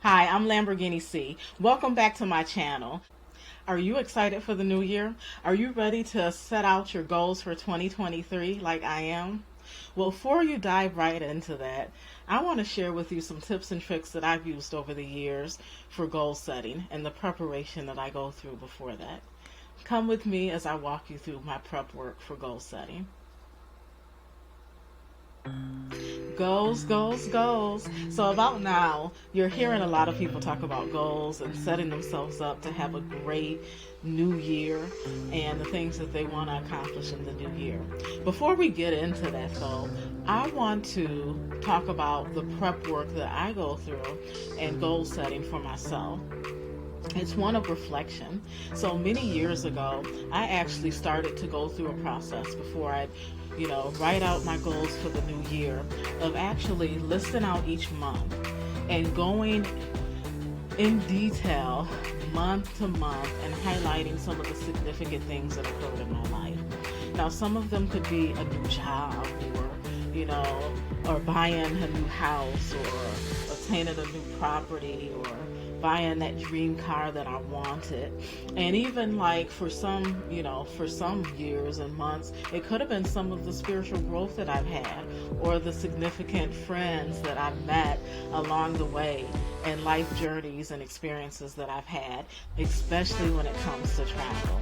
Hi, I'm Lamborghini C. Welcome back to my channel. Are you excited for the new year? Are you ready to set out your goals for 2023 like I am? Well, before you dive right into that, I want to share with you some tips and tricks that I've used over the years for goal setting and the preparation that I go through before that. Come with me as I walk you through my prep work for goal setting. Goals, goals, goals. So, about now, you're hearing a lot of people talk about goals and setting themselves up to have a great new year and the things that they want to accomplish in the new year. Before we get into that, though, I want to talk about the prep work that I go through and goal setting for myself. It's one of reflection. So many years ago, I actually started to go through a process before I'd, write out my goals for the new year of actually listing out each month and going in detail month to month and highlighting some of the significant things that occurred in my life. Now, some of them could be a new job or buying a new house or obtaining a new property or buying that dream car that I wanted. And even like for some years and months, it could have been some of the spiritual growth that I've had or the significant friends that I've met along the way and life journeys and experiences that I've had, especially when it comes to travel.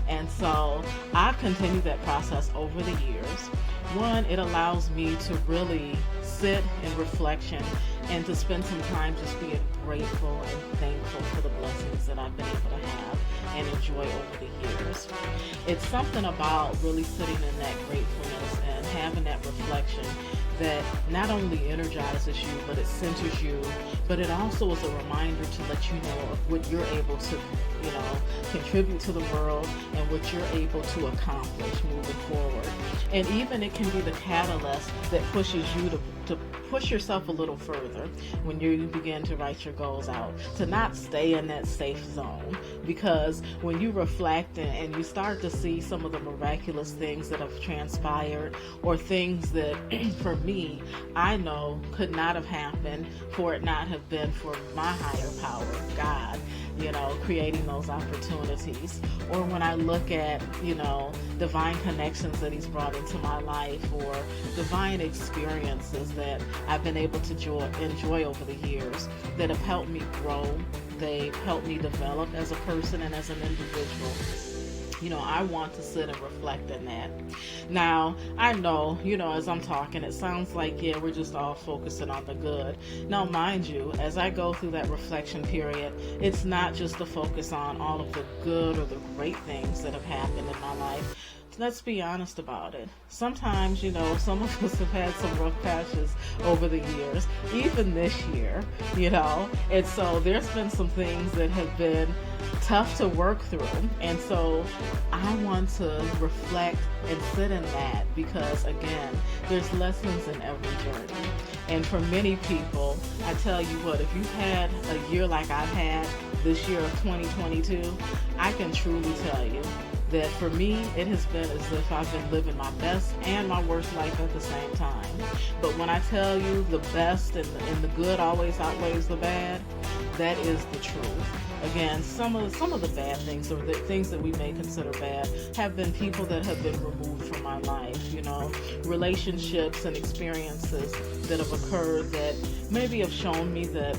And so I've continued that process over the years. One, it allows me to really sit in reflection and to spend some time just being grateful and thankful for the blessings that I've been able to have and enjoy over the years. It's something about really sitting in that gratefulness and having that reflection that not only energizes you, but it centers you, but it also is a reminder to let you know of what you're able to, contribute to the world and what you're able to accomplish moving forward. And even it can be the catalyst that pushes you to push yourself a little further when you begin to write your goals out, to not stay in that safe zone. Because when you reflect and you start to see some of the miraculous things that have transpired or things that for me I know could not have happened for it not have been for my higher power, God, creating those opportunities. Or when I look at, divine connections that He's brought into my life or divine experiences that I've been able to enjoy over the years that have helped me grow, they've helped me develop as a person and as an individual. I want to sit and reflect in that. Now, I know, as I'm talking, it sounds like, we're just all focusing on the good. Now, mind you, as I go through that reflection period, it's not just to focus on all of the good or the great things that have happened in my life. Let's be honest about it. Sometimes, some of us have had some rough patches over the years, even this year, and so there's been some things that have been tough to work through. And so I want to reflect and sit in that because, again, there's lessons in every journey. And for many people, I tell you what, if you've had a year like I've had this year of 2022, I can truly tell you that for me, it has been as if I've been living my best and my worst life at the same time. But when I tell you the best and the good always outweighs the bad, that is the truth. Again, some of the bad things or the things that we may consider bad have been people that have been removed from my life, relationships and experiences that have occurred that maybe have shown me that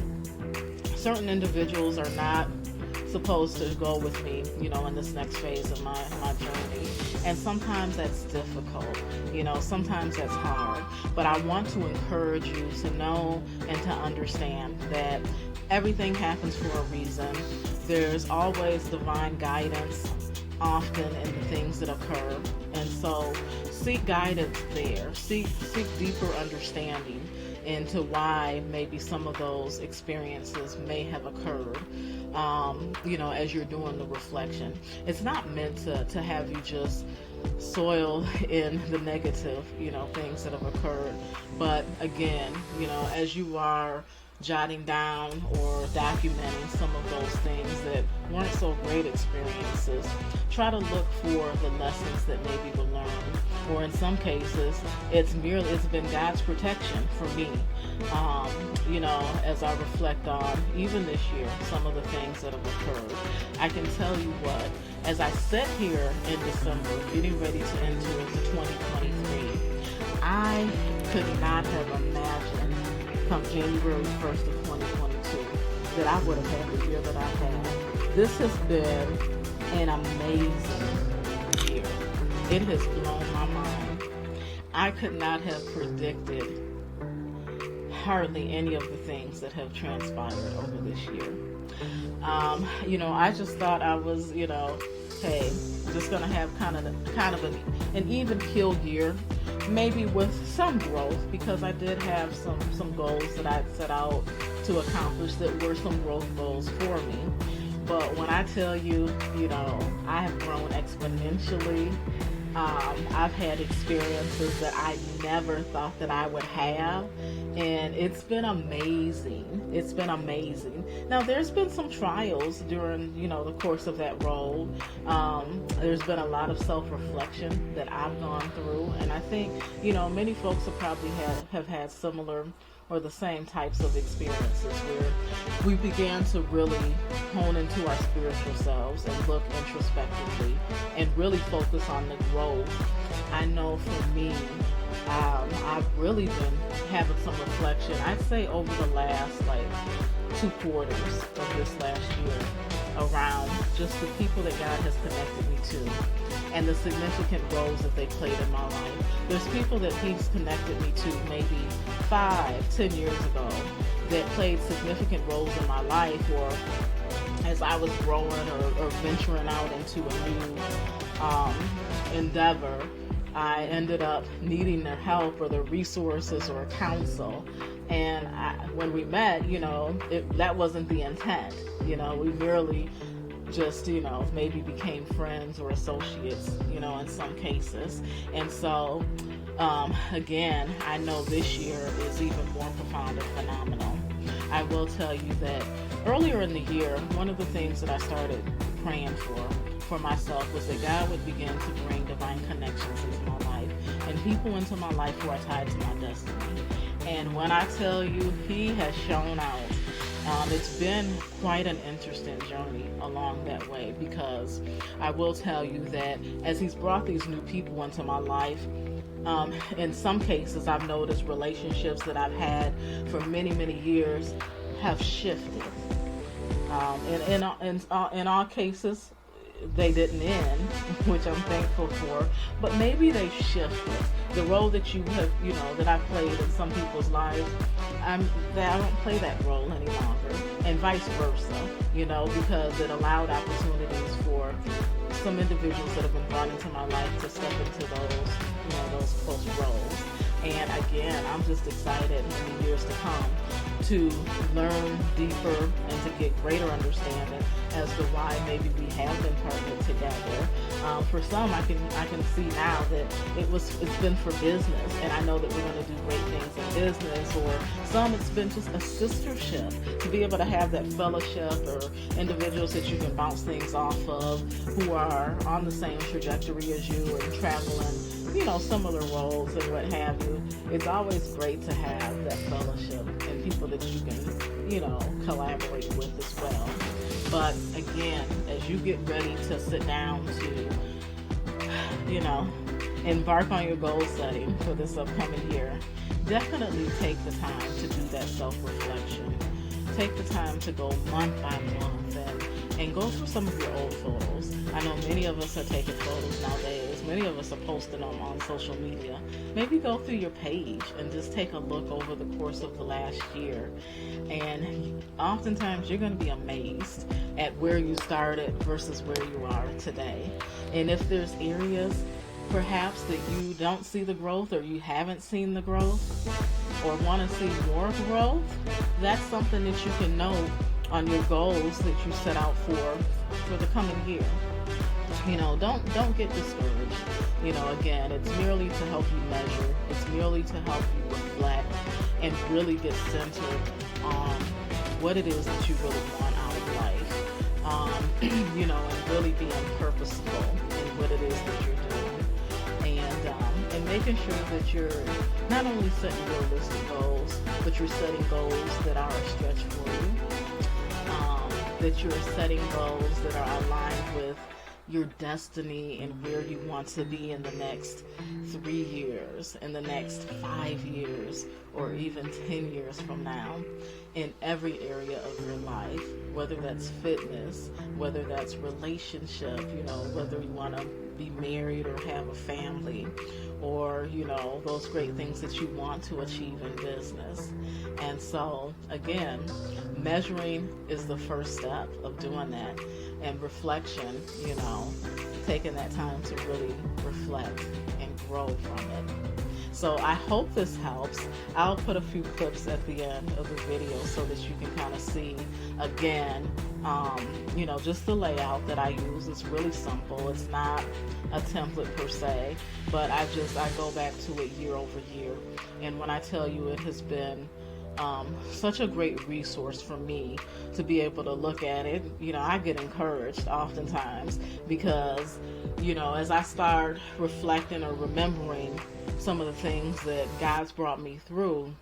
certain individuals are not supposed to go with me, in this next phase of my journey. And sometimes that's difficult, sometimes that's hard. But I want to encourage you to know and to understand that everything happens for a reason. There's always divine guidance often in the things that occur. And so seek guidance there. Seek deeper understanding into why maybe some of those experiences may have occurred, as you're doing the reflection. It's not meant to have you just soil in the negative, things that have occurred. But again, as you are jotting down or documenting some of those things that weren't so great experiences. Try to look for the lessons that maybe were learned, or in some cases, it's been God's protection for me. As I reflect on even this year, some of the things that have occurred, I can tell you what, as I sit here in December, getting ready to enter into 2023, I could not have imagined come January 1st of 2022 that I would have had the year that I had. This has been an amazing year. It has blown my mind. I could not have predicted hardly any of the things that have transpired over this year. I just thought I was, hey, just gonna have kind of an even keel year, maybe with some growth, because I did have some goals that I'd set out to accomplish that were some growth goals for me. But when I tell you, I have grown exponentially. I've had experiences that I never thought that I would have, and it's been amazing. It's been amazing. Now, there's been some trials during, the course of that road. There's been a lot of self-reflection that I've gone through, and I think, many folks have probably have had similar or the same types of experiences where we began to really hone into our spiritual selves and look introspectively and really focus on the growth. I know for me, I've really been having some reflection, I'd say over the last 2 quarters of this last year, around just the people that God has connected me to and the significant roles that they played in my life. There's people that He's connected me to maybe 5-10 years ago that played significant roles in my life, or as I was growing or venturing out into a new endeavor, I ended up needing their help or their resources or counsel. And when we met, that wasn't the intent. We merely just, maybe became friends or associates, in some cases. And so, again, I know this year is even more profound and phenomenal. I will tell you that earlier in the year, one of the things that I started praying for myself was that God would begin to bring divine connections into my life and people into my life who are tied to my destiny. And when I tell you, He has shown out. It's been quite an interesting journey along that way, because I will tell you that as He's brought these new people into my life, in some cases I've noticed relationships that I've had for many, many years have shifted. In all cases, they didn't end, which I'm thankful for, but maybe they shifted. The role that you have, that I played in some people's lives, I don't play that role any longer, and vice versa, because it allowed opportunities for some individuals that have been brought into my life to step into those roles. And again, I'm just excited in the years to come to learn deeper and to get greater understanding as to why maybe we have been partnered together. For some, I can see now that it's been for business, and I know that we're going to do great things in business. Or some, it's been just a sistership, to be able to have that fellowship or individuals that you can bounce things off of who are on the same trajectory as you and traveling, similar roles and what have you. It's always great to have that fellowship and people that you can, collaborate with as well. But again, as you get ready to sit down to, embark on your goal setting for this upcoming year, definitely take the time to do that self-reflection. Take the time to go month by month and go through some of your old photos. I know many of us are taking photos nowadays. Many of us are posting them on social media. Maybe go through your page and just take a look over the course of the last year. And oftentimes you're going to be amazed at where you started versus where you are today. And if there's areas perhaps that you don't see the growth, or you haven't seen the growth, or want to see more growth, that's something that you can note on your goals that you set out for the coming year. Don't get discouraged. Again, it's merely to help you measure. It's merely to help you reflect and really get centered on what it is that you really want out of life, and really being purposeful in what it is that you're doing, and making sure that you're not only setting realistic goals, but you're setting goals that are a stretch for you, that you're setting goals that are aligned with your destiny and where you want to be in the next 3 years, in the next 5 years, or even 10 years from now, in every area of your life, whether that's fitness, whether that's relationship, whether you want to be married or have a family, or, those great things that you want to achieve in business. And so, again, measuring is the first step of doing that. And reflection, taking that time to really reflect and grow from it. So I hope this helps. I'll put a few clips at the end of the video so that you can kind of see, again, just the layout that I use. It's really simple. It's not a template per se, but I go back to it year over year. And when I tell you it has been such a great resource for me to be able to look at it, I get encouraged oftentimes because, as I start reflecting or remembering some of the things that God's brought me through,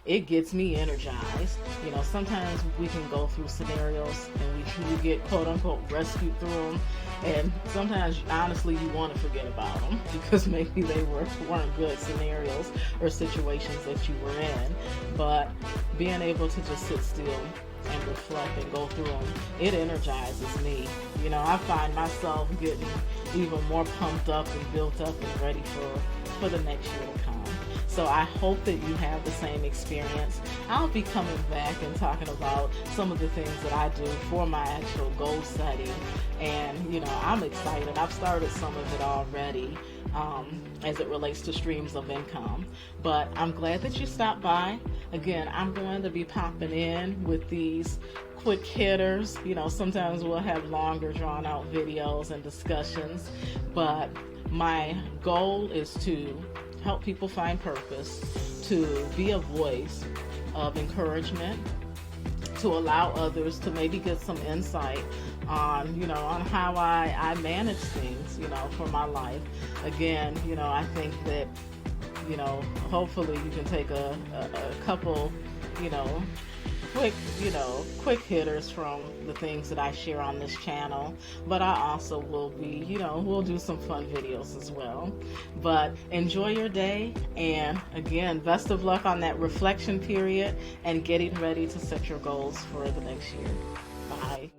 it gets me energized. Sometimes we can go through scenarios and we get quote unquote rescued through them, and sometimes honestly you want to forget about them because maybe they weren't good scenarios or situations that you were in. But being able to just sit still and reflect and go through them, it energizes me. I find myself getting even more pumped up and built up and ready for the next year to come. So I hope that you have the same experience. I'll be coming back and talking about some of the things that I do for my actual goal setting. And, I'm excited. I've started some of it already as it relates to streams of income. But I'm glad that you stopped by. Again, I'm going to be popping in with these quick hitters. Sometimes we'll have longer drawn out videos and discussions. But my goal is to help people find purpose, to be a voice of encouragement, to allow others to maybe get some insight on, on how I manage things, for my life. Again, I think that, hopefully you can take a couple, quick hitters from the things that I share on this channel, but I also will be, we'll do some fun videos as well. But enjoy your day, and again, best of luck on that reflection period and getting ready to set your goals for the next year. Bye.